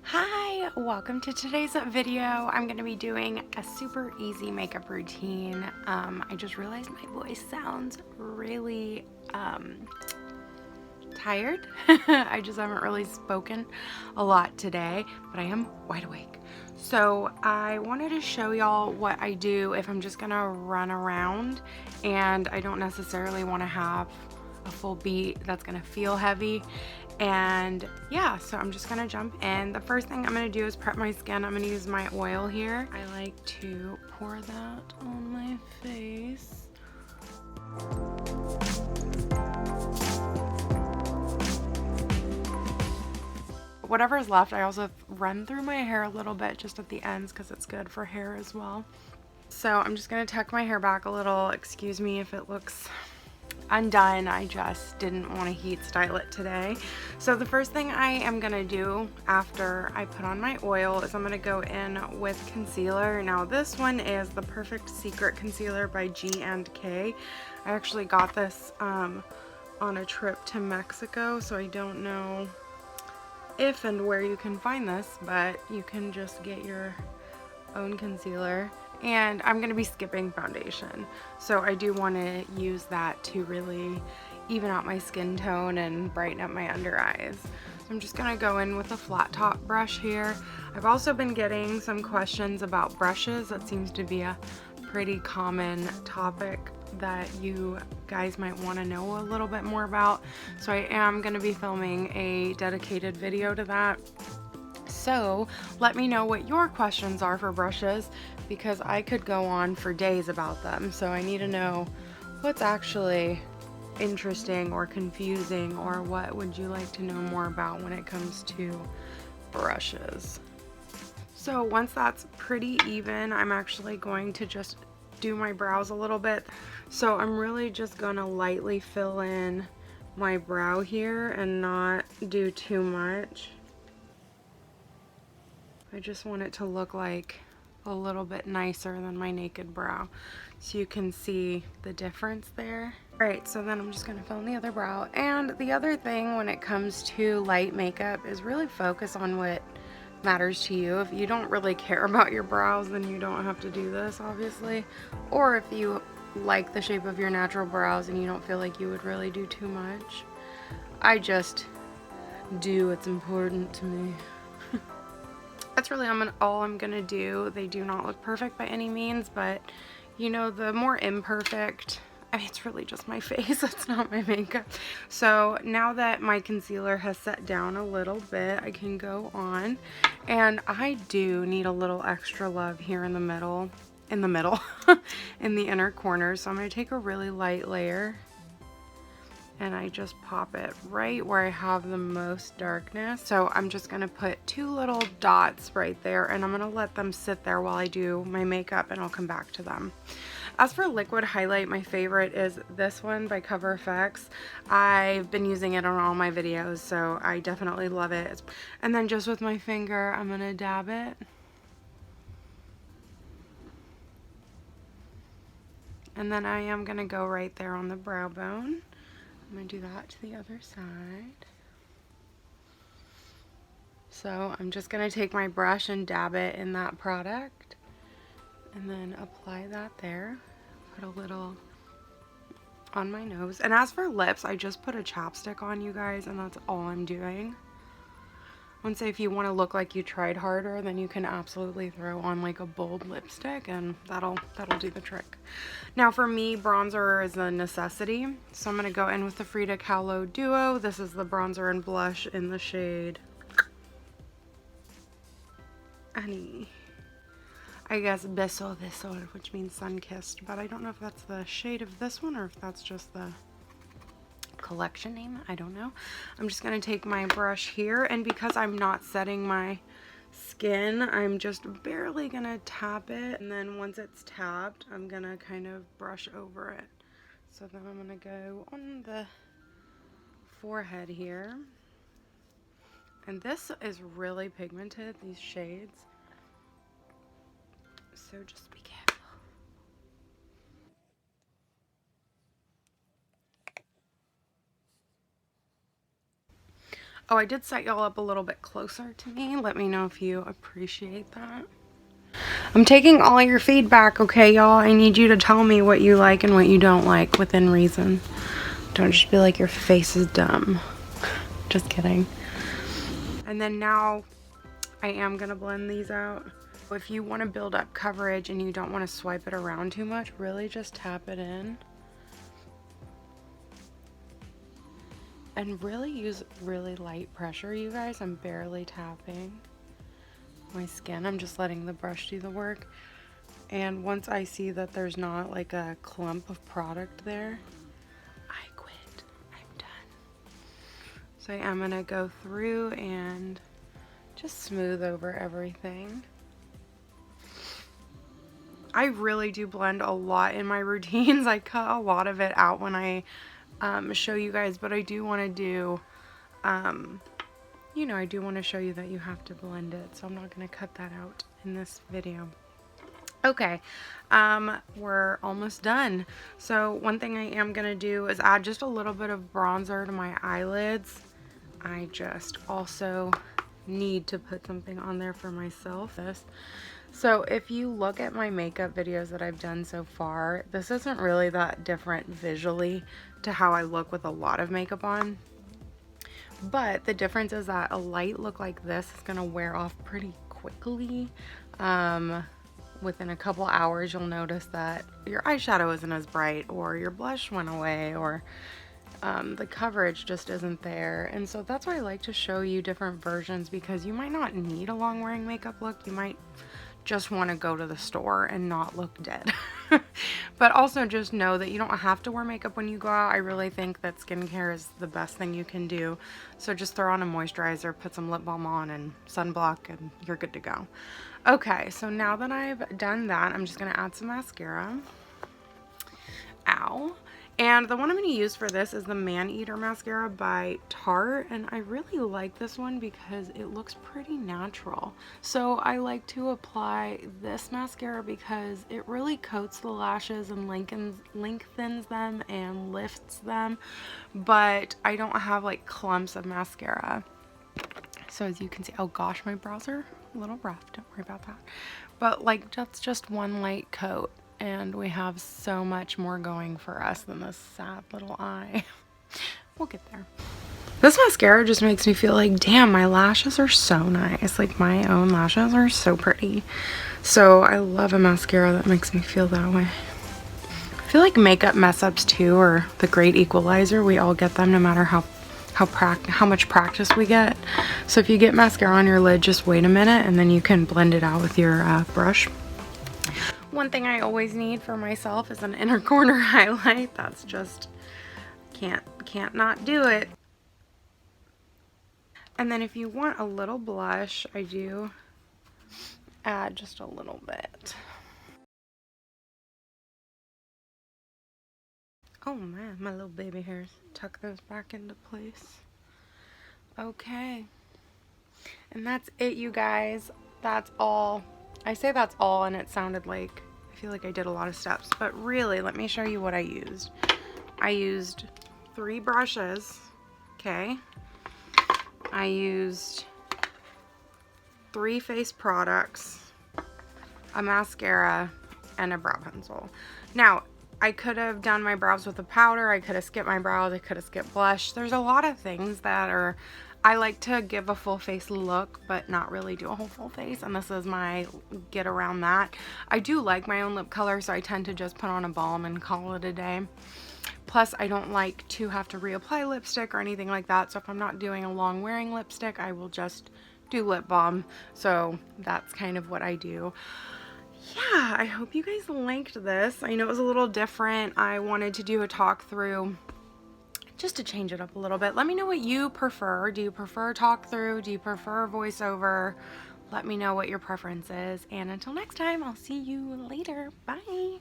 Hi, welcome to today's video. I'm going to be doing a super easy makeup routine. I just realized my voice sounds really tired. I just haven't really spoken a lot today, but I am wide awake. So I wanted to show y'all what I do if I'm just gonna run around and I don't necessarily want to have a full beat that's gonna feel heavy. And yeah, so I'm just gonna jump in. The first thing I'm gonna do is prep my skin. I'm gonna use my oil here. I like to pour that on my face. Whatever is left, I also run through my hair a little bit just at the ends because it's good for hair as well. So I'm just gonna tuck my hair back a little. Excuse me if it looks undone. I just didn't want to heat style it today. So the first thing I am gonna do after I put on my oil is I'm gonna go in with concealer. Now this one is the Perfect Secret Concealer by G&K. I actually got this on a trip to Mexico, so I don't know if and where you can find this, but you can just get your own concealer. And I'm going to be skipping foundation, so I do want to use that to really even out my skin tone and brighten up my under eyes. So I'm just going to go in with a flat top brush here. I've also been getting some questions about brushes. That seems to be a pretty common topic that you guys might want to know a little bit more about. So I am going to be filming a dedicated video to that. So let me know what your questions are for brushes, because I could go on for days about them. So I need to know what's actually interesting or confusing, or what would you like to know more about when it comes to brushes. So once that's pretty even, I'm actually going to just do my brows a little bit. So I'm really just gonna lightly fill in my brow here and not do too much. I just want it to look like a little bit nicer than my naked brow, so you can see the difference there. Alright, so then I'm just going to fill in the other brow. And the other thing when it comes to light makeup is really focus on what matters to you. If you don't really care about your brows, then you don't have to do this, obviously. Or if you like the shape of your natural brows and you don't feel like you would really do too much. I just do what's important to me. That's really all I'm gonna do. They do not look perfect by any means, but you know, the more imperfect, I mean, it's really just my face, it's not my makeup. So now that my concealer has set down a little bit, I can go on, and I do need a little extra love here in the middle, in the inner corner. So I'm gonna take a really light layer and I just pop it right where I have the most darkness. So I'm just gonna put two little dots right there, and I'm gonna let them sit there while I do my makeup, and I'll come back to them. As for liquid highlight, my favorite is this one by Cover FX. I've been using it on all my videos, so I definitely love it. And then just with my finger, I'm gonna dab it. And then I am gonna go right there on the brow bone. I'm going to do that to the other side. So I'm just going to take my brush and dab it in that product and then apply that there. Put a little on my nose. And as for lips, I just put a chapstick on, you guys, and that's all I'm doing. I would say if you want to look like you tried harder, then you can absolutely throw on like a bold lipstick, and that'll do the trick. Now for me, bronzer is a necessity, so I'm going to go in with the Frida Kahlo Duo. This is the bronzer and blush in the shade Annie. I guess Beso de Sol, which means sun-kissed, but I don't know if that's the shade of this one or if that's just the collection name. I don't know. I'm just going to take my brush here, and because I'm not setting my skin, I'm just barely going to tap it, and then once it's tapped, I'm going to kind of brush over it. So then I'm going to go on the forehead here, and this is really pigmented, these shades, so just be careful. Oh, I did set y'all up a little bit closer to me. Let me know if you appreciate that. I'm taking all your feedback, okay, y'all? I need you to tell me what you like and what you don't like within reason. Don't just be like, your face is dumb. Just kidding. And then now I am gonna blend these out. If you want to build up coverage and you don't want to swipe it around too much, really just tap it in. And really use really light pressure, you guys. I'm barely tapping my skin. I'm just letting the brush do the work. And once I see that there's not like a clump of product there, I quit. I'm done. So I am gonna go through and just smooth over everything. I really do blend a lot in my routines. I cut a lot of it out when I show you guys, but I do want to do, you know, I do want to show you that you have to blend it, so I'm not going to cut that out in this video. Okay, we're almost done. So one thing I am going to do is add just a little bit of bronzer to my eyelids. I just also need to put something on there for myself. So if you look at my makeup videos that I've done so far, this isn't really that different visually to how I look with a lot of makeup on. But the difference is that a light look like this is going to wear off pretty quickly. Within a couple hours, you'll notice that your eyeshadow isn't as bright, or your blush went away, or the coverage just isn't there. And so that's why I like to show you different versions, because you might not need a long wearing makeup look. You might just want to go to the store and not look dead. But also just know that you don't have to wear makeup when you go out. I really think that skincare is the best thing you can do. So just throw on a moisturizer, put some lip balm on and sunblock, and you're good to go. Okay, so now that I've done that, I'm just going to add some mascara. Ow. And the one I'm going to use for this is the Man Eater Mascara by Tarte. And I really like this one because it looks pretty natural. So I like to apply this mascara because it really coats the lashes and lengthens them and lifts them. But I don't have like clumps of mascara. So as you can see, oh gosh, my brows are a little rough. Don't worry about that. But like, that's just one light coat. And we have so much more going for us than this sad little eye. We'll get there. This mascara just makes me feel like, damn, my lashes are so nice. Like, my own lashes are so pretty. So I love a mascara that makes me feel that way. I feel like makeup mess-ups too are the great equalizer. We all get them no matter how much practice we get. So if you get mascara on your lid, just wait a minute and then you can blend it out with your brush. One thing I always need for myself is an inner corner highlight. That's just, can't not do it. And then if you want a little blush, I do add just a little bit. Oh man, my little baby hairs. Tuck those back into place. Okay. And that's it, you guys. That's all. I say that's all and it sounded like, I feel like I did a lot of steps, but really, let me show you what I used. I used 3 brushes, okay? I used 3 face products, a mascara, and a brow pencil. Now, I could have done my brows with a powder, I could have skipped my brows, I could have skipped blush. There's a lot of things that are, I like to give a full face look, but not really do a whole full face, and this is my get around that. I do like my own lip color, so I tend to just put on a balm and call it a day. Plus, I don't like to have to reapply lipstick or anything like that, so if I'm not doing a long wearing lipstick, I will just do lip balm. So that's kind of what I do. Yeah, I hope you guys liked this. I know it was a little different. I wanted to do a talk through just to change it up a little bit. Let me know what you prefer. Do you prefer talk through? Do you prefer voiceover? Let me know what your preference is. And until next time, I'll see you later. Bye.